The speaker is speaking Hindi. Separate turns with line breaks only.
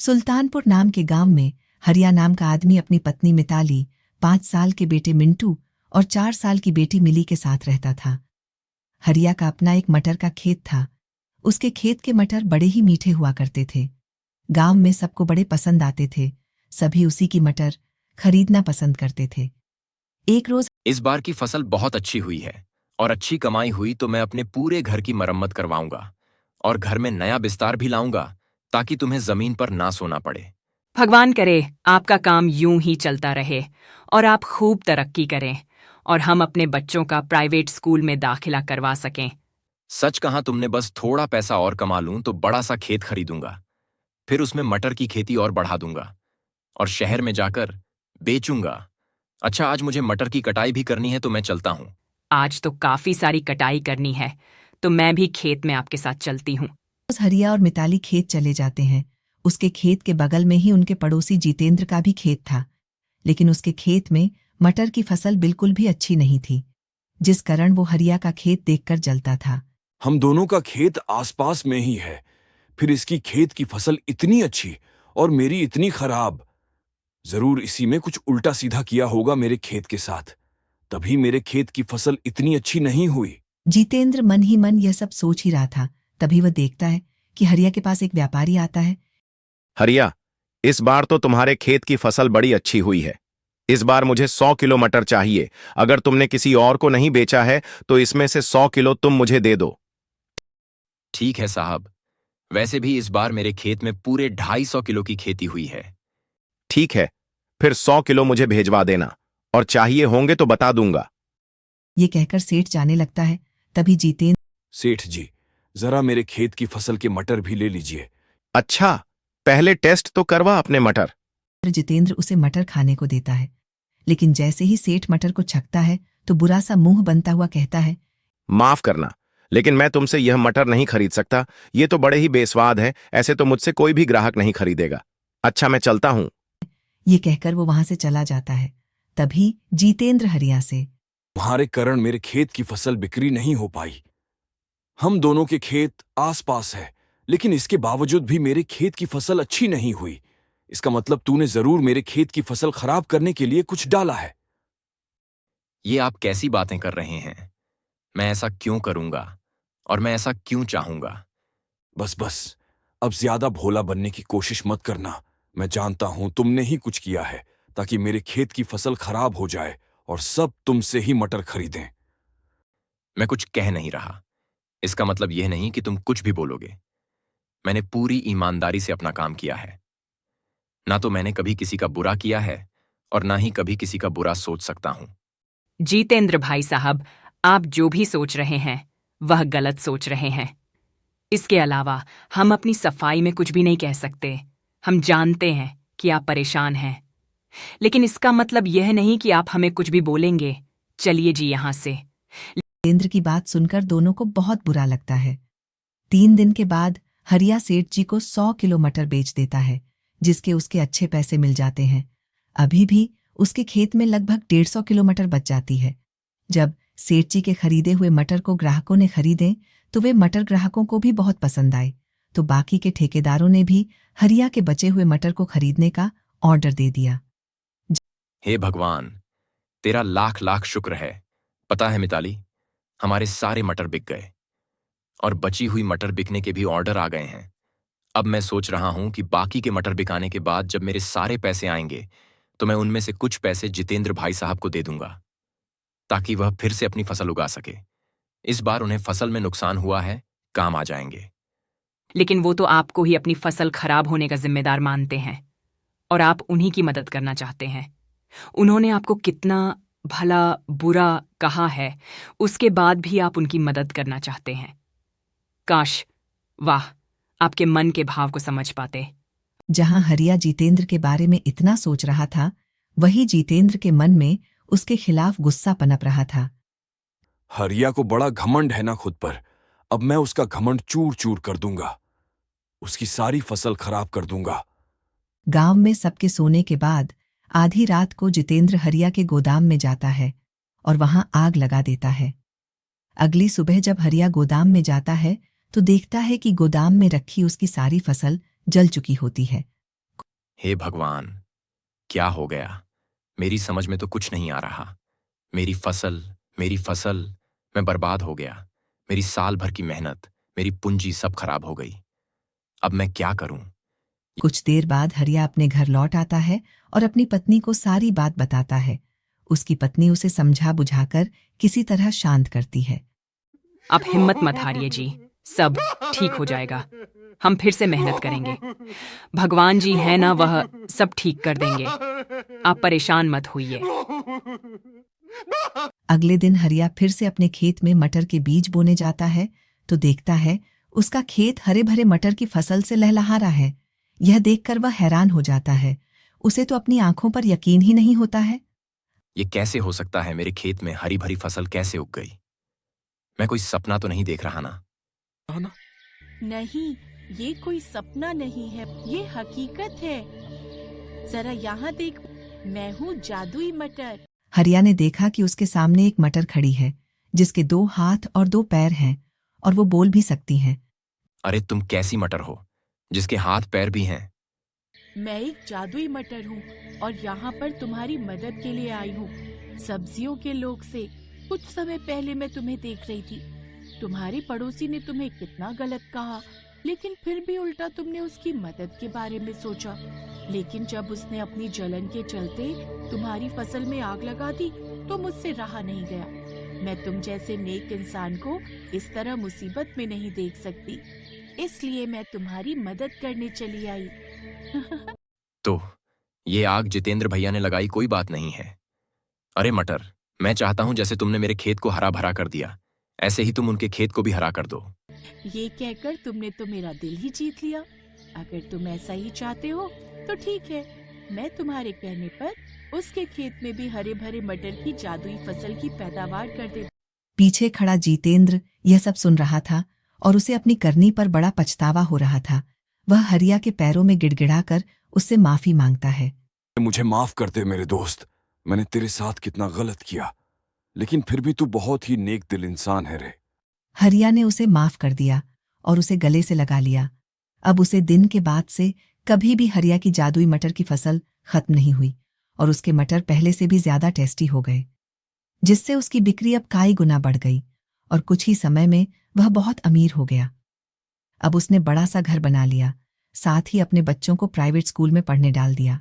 सुल्तानपुर नाम के गांव में हरिया नाम का आदमी अपनी पत्नी मिताली, 5 साल के बेटे मिंटू और 4 साल की बेटी मिली के साथ रहता था। हरिया का अपना एक मटर का खेत था। उसके खेत के मटर बड़े ही मीठे हुआ करते थे। गांव में सबको बड़े पसंद आते थे। सभी उसी की मटर खरीदना पसंद करते थे। एक रोज
इस बार की फसल बहुत अच्छी हुई है और अच्छी कमाई हुई तो मैं अपने पूरे घर की मरम्मत करवाऊंगा और घर में नया बिस्तार भी लाऊंगा ताकि तुम्हें जमीन पर ना सोना पड़े।
भगवान करे आपका काम यूं ही चलता रहे और आप खूब तरक्की करें और हम अपने बच्चों का प्राइवेट स्कूल में दाखिला करवा सकें।
सच कहा तुमने, बस थोड़ा पैसा और कमा लूं तो बड़ा सा खेत खरीदूंगा, फिर उसमें मटर की खेती और बढ़ा दूंगा और शहर में जाकर बेचूंगा। अच्छा, आज मुझे मटर की कटाई भी करनी है तो मैं चलता हूँ।
आज तो काफी सारी कटाई करनी है तो मैं भी खेत में आपके साथ चलती हूँ।
हरिया और मिताली खेत चले जाते हैं। उसके खेत के बगल में ही उनके पड़ोसी जितेंद्र का भी खेत था, लेकिन उसके खेत में मटर की फसल बिल्कुल भी अच्छी नहीं थी, जिस कारण वो हरिया का खेत देखकर जलता था।
हम दोनों का खेत आसपास में ही है, फिर इसकी खेत की फसल इतनी अच्छी और मेरी इतनी खराब। जरूर इसी में कुछ उल्टा सीधा किया होगा मेरे खेत के साथ, तभी मेरे खेत की फसल इतनी अच्छी नहीं हुई।
जितेंद्र मन ही मन यह सब सोच ही रहा था, तभी वह देखता है कि हरिया के पास एक व्यापारी आता है।
हरिया, इस बार तो तुम्हारे खेत की फसल बड़ी अच्छी हुई है। इस बार मुझे 100 किलो मटर चाहिए। अगर तुमने किसी और को नहीं बेचा है तो इसमें से 100 किलो तुम मुझे दे दो।
ठीक है साहब, वैसे भी इस बार मेरे खेत में पूरे 250 किलो की खेती हुई है।
ठीक है, फिर 100 किलो मुझे भेजवा देना और चाहिए होंगे तो बता दूंगा।
ये कहकर सेठ जाने लगता है। तभी जितेंद्र,
सेठ जी, जरा मेरे खेत की फसल के मटर भी ले लीजिए।
अच्छा, पहले टेस्ट तो करवा अपने मटर।
जितेंद्र उसे मटर खाने को देता है, लेकिन जैसे ही सेठ मटर को छकता है तो बुरा सा मुंह बनता हुआ कहता है,
माफ करना, लेकिन मैं तुमसे यह मटर नहीं खरीद सकता। ये तो बड़े ही बेस्वाद हैं। ऐसे तो मुझसे कोई भी ग्राहक नहीं खरीदेगा। अच्छा, मैं चलता हूं।
ये कहकर वो वहां से चला जाता है। तभी जितेंद्र हरिया से,
तुम्हारे कारण मेरे खेत की फसल बिक्री नहीं हो पाई। हम दोनों के खेत आसपास है, लेकिन इसके बावजूद भी मेरे खेत की फसल अच्छी नहीं हुई। इसका मतलब तूने जरूर मेरे खेत की फसल खराब करने के लिए कुछ डाला है।
ये आप कैसी बातें कर रहे हैं? मैं ऐसा क्यों करूंगा और मैं ऐसा क्यों चाहूंगा?
बस बस, अब ज्यादा भोला बनने की कोशिश मत करना। मैं जानता हूं तुमने ही कुछ किया है ताकि मेरे खेत की फसल खराब हो जाए और सब तुमसे ही मटर खरीदें।
मैं कुछ कह नहीं रहा, इसका मतलब यह नहीं कि तुम कुछ भी बोलोगे। मैंने पूरी ईमानदारी से अपना काम किया है। ना तो मैंने कभी किसी का बुरा किया है और ना ही कभी किसी का बुरा सोच सकता हूं।
जितेंद्र भाई साहब, आप जो भी सोच रहे हैं वह गलत सोच रहे हैं। इसके अलावा हम अपनी सफाई में कुछ भी नहीं कह सकते। हम जानते हैं कि आप परेशान हैं, लेकिन इसका मतलब यह नहीं कि आप हमें कुछ भी बोलेंगे। चलिए जी यहाँ से।
जितेंद्र की बात सुनकर दोनों को बहुत बुरा लगता है। 3 दिन के बाद हरिया सेठ जी को 100 किलो मटर बेच देता है, जिसके उसके अच्छे पैसे मिल जाते हैं। अभी भी उसके खेत में लगभग 150 किलो मटर बच जाती है। जब सेठ जी के खरीदे हुए मटर को ग्राहकों ने खरीदे तो वे मटर ग्राहकों को भी बहुत पसंद आए, तो बाकी के ठेकेदारों ने भी हरिया के बचे हुए मटर को खरीदने का ऑर्डर दे दिया।
हे भगवान, तेरा लाख लाख शुक्र है। पता है मिताली, हमारे सारे मटर बिक गए और बची हुई मटर बिकने के भी ऑर्डर आ गए हैं। अब मैं सोच रहा हूं कि बाकी के मटर बिकाने के बाद जब मेरे सारे पैसे आएंगे तो मैं उनमें से कुछ पैसे जितेंद्र भाई साहब को दे दूंगा ताकि वह फिर से अपनी फसल उगा सके। इस बार उन्हें फसल में नुकसान हुआ है, काम आ जाएंगे।
लेकिन वो तो आपको ही अपनी फसल खराब होने का जिम्मेदार मानते हैं और आप उन्हीं की मदद करना चाहते हैं। उन्होंने आपको कितना भला बुरा कहा है, उसके बाद भी आप उनकी मदद करना चाहते हैं। काश, वाह, आपके मन के भाव को समझ पाते।
जहां हरिया जितेंद्र के बारे में इतना सोच रहा था, वही जितेंद्र के मन में उसके खिलाफ गुस्सा पनप रहा था।
हरिया को बड़ा घमंड है ना खुद पर। अब मैं उसका घमंड चूर चूर कर दूंगा, उसकी सारी फसल खराब कर दूंगा।
गांव में सबके सोने के बाद आधी रात को जितेंद्र हरिया के गोदाम में जाता है और वहां आग लगा देता है। अगली सुबह जब हरिया गोदाम में जाता है तो देखता है कि गोदाम में रखी उसकी सारी फसल जल चुकी होती है।
हे भगवान, क्या हो गया? मेरी समझ में तो कुछ नहीं आ रहा। मेरी फसल, मैं बर्बाद हो गया। मेरी साल भर की मेहनत, मेरी पूंजी सब खराब हो गई। अब मैं क्या करूं?
कुछ देर बाद हरिया अपने घर लौट आता है और अपनी पत्नी को सारी बात बताता है। उसकी पत्नी उसे समझा बुझाकर किसी तरह शांत करती है।
आप हिम्मत मत हारिए जी, सब ठीक हो जाएगा। हम फिर से मेहनत करेंगे। भगवान जी है ना, वह सब ठीक कर देंगे। आप परेशान मत होइए।
अगले दिन हरिया फिर से अपने खेत में मटर के बीज बोने जाता है तो देखता है उसका खेत हरे भरे मटर की फसल से लहलहा रहा है। यह देखकर वह हैरान हो जाता है। उसे तो अपनी आंखों पर यकीन ही नहीं होता है।
ये कैसे हो सकता है? मेरे खेत में हरी भरी फसल कैसे उग गई? मैं कोई सपना तो नहीं देख रहा ना?
नहीं, ये कोई सपना नहीं है, ये हकीकत है। जरा यहाँ देख, मैं हूँ जादुई मटर।
हरिया ने देखा कि उसके सामने एक मटर खड़ी है जिसके 2 हाथ और 2 पैर हैं और वो बोल भी सकती हैं।
अरे तुम कैसी मटर हो जिसके हाथ पैर भी हैं?
मैं एक जादुई मटर हूँ और यहाँ पर तुम्हारी मदद के लिए आई हूँ। सब्जियों के लोग से कुछ समय पहले मैं तुम्हें देख रही थी। तुम्हारी पड़ोसी ने तुम्हें कितना गलत कहा, लेकिन फिर भी उल्टा तुमने उसकी मदद के बारे में सोचा। लेकिन जब उसने अपनी जलन के चलते तुम्हारी फसल में आग लगा दी तो मुझसे रहा नहीं गया। मैं तुम जैसे नेक इंसान को इस तरह मुसीबत में नहीं देख सकती, इसलिए मैं तुम्हारी मदद करने चली आई।
तो ये आग जितेंद्र भैया ने लगाई कोई बात नहीं है। अरे मटर, मैं चाहता हूं जैसे तुमने मेरे खेत को हरा भरा कर दिया, ऐसे ही तुम उनके खेत को भी हरा कर दो।
ये कहकर तुमने तो मेरा दिल ही जीत लिया। अगर तुम ऐसा ही चाहते हो तो ठीक है, मैं तुम्हारे कहने पर उसके खेत में भी हरे भरे मटर की जादुई फसल की पैदावार कर दे।
पीछे खड़ा जितेंद्र यह सब सुन रहा था और उसे अपनी करनी पर बड़ा पछतावा हो रहा था। वह हरिया के पैरों में गिड़गिड़ाकर उससे माफी मांगता है।
मुझे माफ कर दे मेरे दोस्त, मैंने तेरे साथ कितना गलत किया, लेकिन फिर भी तू बहुत ही नेक दिल इंसान है रे।
हरिया ने उसे माफ कर दिया और उसे गले से लगा लिया। अब उसे दिन के बाद से कभी भी हरिया की जादुई मटर की फसल खत्म नहीं हुई और उसके मटर पहले से भी ज्यादा टेस्टी हो गए, जिससे उसकी बिक्री अब कई गुना बढ़ गई और कुछ ही समय में वह बहुत अमीर हो गया। अब उसने बड़ा सा घर बना लिया, साथ ही अपने बच्चों को प्राइवेट स्कूल में पढ़ने डाल दिया।